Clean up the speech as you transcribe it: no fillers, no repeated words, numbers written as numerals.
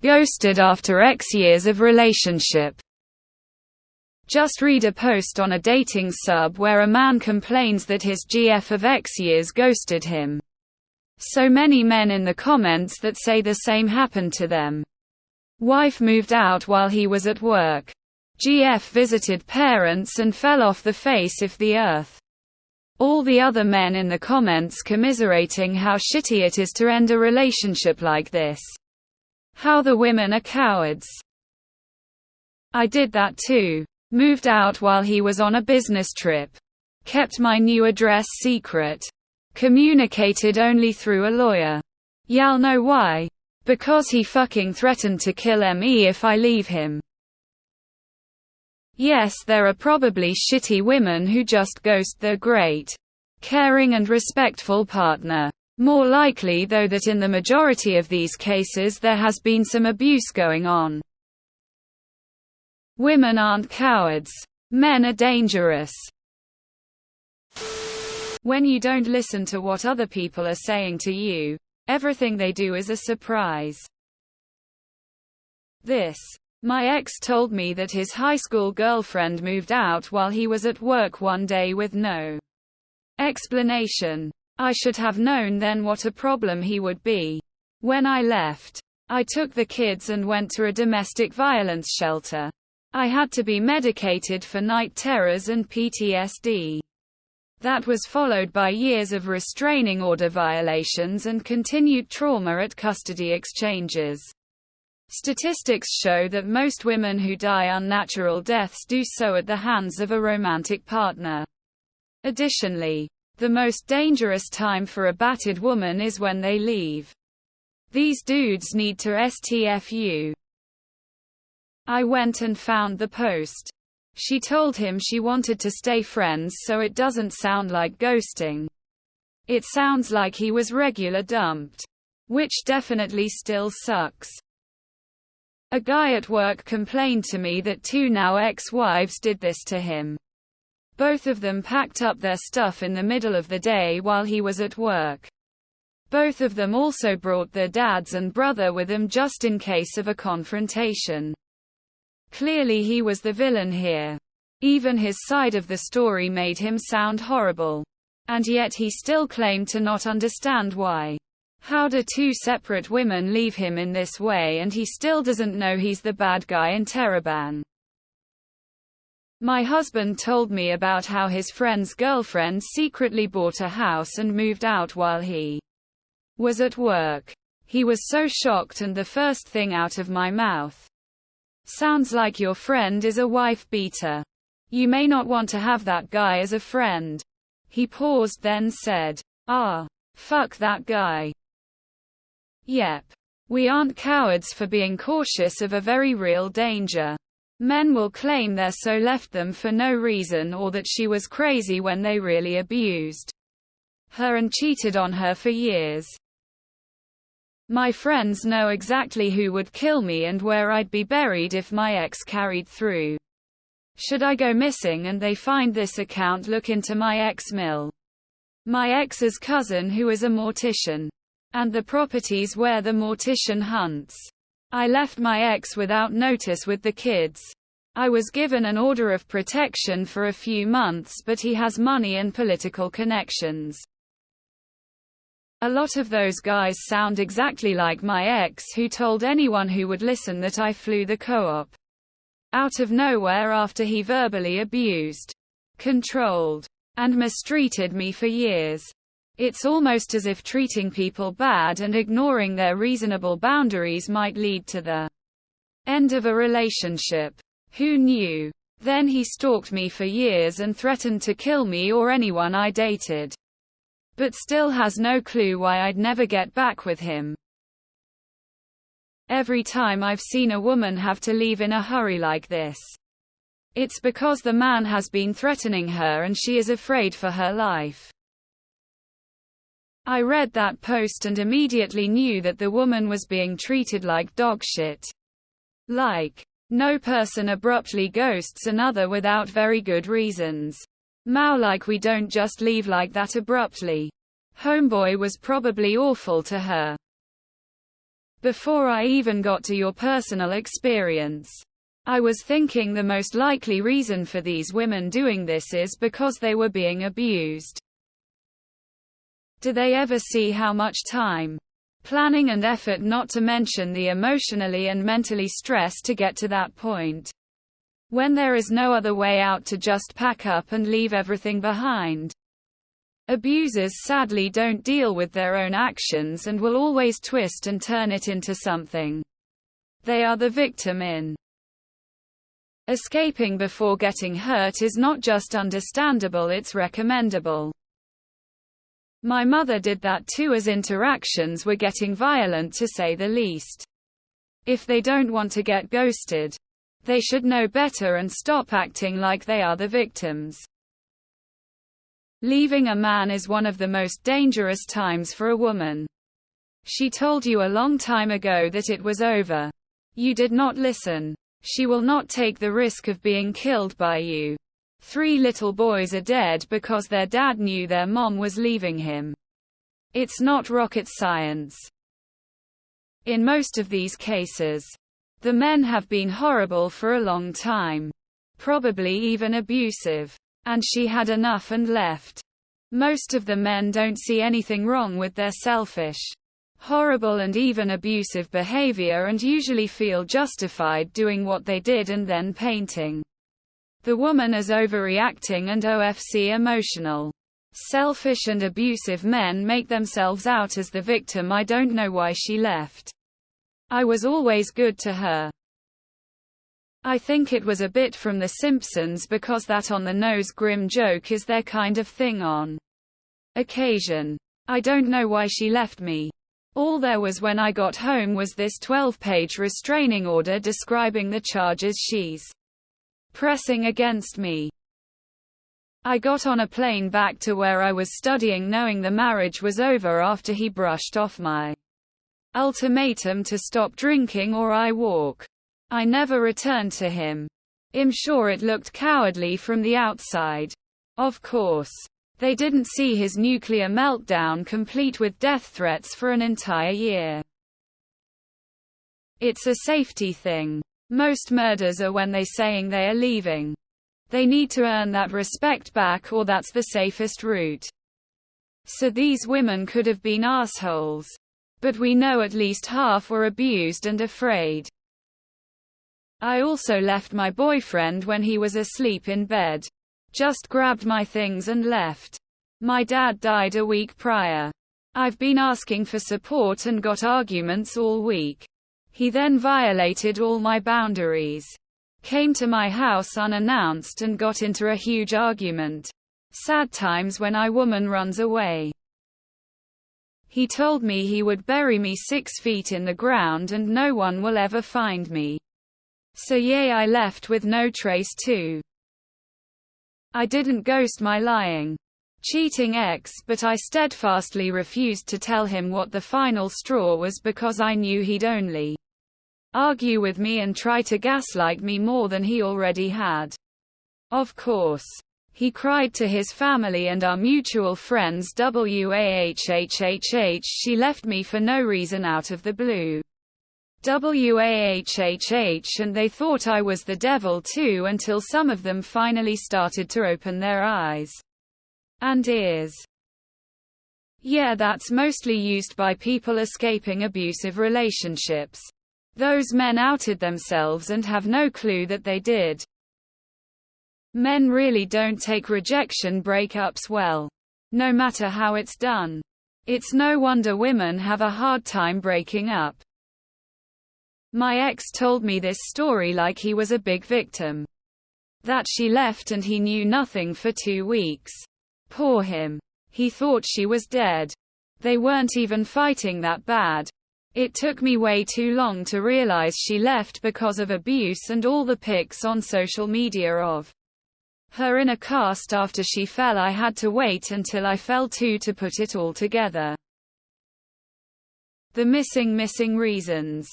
Ghosted after X years of relationship. Just read a post on a dating sub where a man complains that his GF of X years ghosted him. So many men in the comments that say the same happened to them. Wife moved out while he was at work. GF visited parents and fell off the face of the earth. All the other men in the comments commiserating how shitty it is to end a relationship like this. How the women are cowards. I did that too. Moved out while he was on a business trip. Kept my new address secret. Communicated only through a lawyer. Y'all know why? Because he fucking threatened to kill me if I leave him. Yes, there are probably shitty women who just ghost their great, caring and respectful partner. More likely though that in the majority of these cases there has been some abuse going on. Women aren't cowards. Men are dangerous. When you don't listen to what other people are saying to you, everything they do is a surprise. My ex told me that his high school girlfriend moved out while he was at work one day with no explanation. I should have known then what a problem he would be. When I left, I took the kids and went to a domestic violence shelter. I had to be medicated for night terrors and PTSD. That was followed by years of restraining order violations and continued trauma at custody exchanges. Statistics show that most women who die unnatural deaths do so at the hands of a romantic partner. Additionally, the most dangerous time for a battered woman is when they leave. These dudes need to STFU. I went and found the post. She told him she wanted to stay friends so it doesn't sound like ghosting. It sounds like he was regular dumped. Which definitely still sucks. A guy at work complained to me that 2 now ex-wives did this to him. Both of them packed up their stuff in the middle of the day while he was at work. Both of them also brought their dads and brother with them just in case of a confrontation. Clearly he was the villain here. Even his side of the story made him sound horrible. And yet he still claimed to not understand why. How do 2 separate women leave him in this way and he still doesn't know he's the bad guy in Teraban? My husband told me about how his friend's girlfriend secretly bought a house and moved out while he was at work. He was so shocked and the first thing out of my mouth. Sounds like your friend is a wife beater. You may not want to have that guy as a friend. He paused then said, fuck that guy. Yep. We aren't cowards for being cautious of a very real danger. Men will claim their so left them for no reason or that she was crazy when they really abused her and cheated on her for years. My friends know exactly who would kill me and where I'd be buried if my ex carried through. Should I go missing and they find this account, look into my ex-mill. My ex's cousin who is a mortician. And the properties where the mortician hunts. I left my ex without notice with the kids. I was given an order of protection for a few months but he has money and political connections. A lot of those guys sound exactly like my ex who told anyone who would listen that I flew the co-op out of nowhere after he verbally abused, controlled, and mistreated me for years. It's almost as if treating people bad and ignoring their reasonable boundaries might lead to the end of a relationship. Who knew? Then he stalked me for years and threatened to kill me or anyone I dated. But still has no clue why I'd never get back with him. Every time I've seen a woman have to leave in a hurry like this, it's because the man has been threatening her and she is afraid for her life. I read that post and immediately knew that the woman was being treated like dog shit. Like, no person abruptly ghosts another without very good reasons. Like we don't just leave like that abruptly. Homeboy was probably awful to her. Before I even got to your personal experience, I was thinking the most likely reason for these women doing this is because they were being abused. Do they ever see how much time, planning and effort, not to mention the emotionally and mentally stress to get to that point, when there is no other way out to just pack up and leave everything behind? Abusers sadly don't deal with their own actions and will always twist and turn it into something they are the victim in. Escaping before getting hurt is not just understandable, it's recommendable. My mother did that too, as interactions were getting violent to say the least. If they don't want to get ghosted, they should know better and stop acting like they are the victims. Leaving a man is one of the most dangerous times for a woman. She told you a long time ago that it was over. You did not listen. She will not take the risk of being killed by you. 3 little boys are dead because their dad knew their mom was leaving him. It's not rocket science. In most of these cases, the men have been horrible for a long time. Probably even abusive. And she had enough and left. Most of the men don't see anything wrong with their selfish, horrible and even abusive behavior and usually feel justified doing what they did and then painting the woman as overreacting and OFC emotional. Selfish and abusive men make themselves out as the victim. I don't know why she left. I was always good to her. I think it was a bit from The Simpsons, because that on-the-nose grim joke is their kind of thing on occasion. I don't know why she left me. All there was when I got home was this 12-page restraining order describing the charges she's pressing against me. I got on a plane back to where I was studying knowing the marriage was over after he brushed off my ultimatum to stop drinking or I walk. I never returned to him. I'm sure it looked cowardly from the outside. Of course. They didn't see his nuclear meltdown complete with death threats for an entire year. It's a safety thing. Most murders are when they saying they are leaving. They need to earn that respect back, or that's the safest route. So these women could have been assholes. But we know at least half were abused and afraid. I also left my boyfriend when he was asleep in bed. Just grabbed my things and left. My dad died a week prior. I've been asking for support and got arguments all week. He then violated all my boundaries. Came to my house unannounced and got into a huge argument. Sad times when a woman runs away. He told me he would bury me 6 feet in the ground and no one will ever find me. So yeah, I left with no trace too. I didn't ghost my lying, cheating ex, but I steadfastly refused to tell him what the final straw was because I knew he'd only argue with me and try to gaslight me more than he already had. Of course. He cried to his family and our mutual friends. WAHHHH, she left me for no reason out of the blue. WAHHH, and they thought I was the devil too until some of them finally started to open their eyes and ears. Yeah, that's mostly used by people escaping abusive relationships. Those men outed themselves and have no clue that they did. Men really don't take rejection breakups well. No matter how it's done. It's no wonder women have a hard time breaking up. My ex told me this story like he was a big victim. That she left and he knew nothing for 2 weeks. Poor him. He thought she was dead. They weren't even fighting that bad. It took me way too long to realize she left because of abuse and all the pics on social media of her in a cast after she fell. I had to wait until I fell too to put it all together. The missing reasons.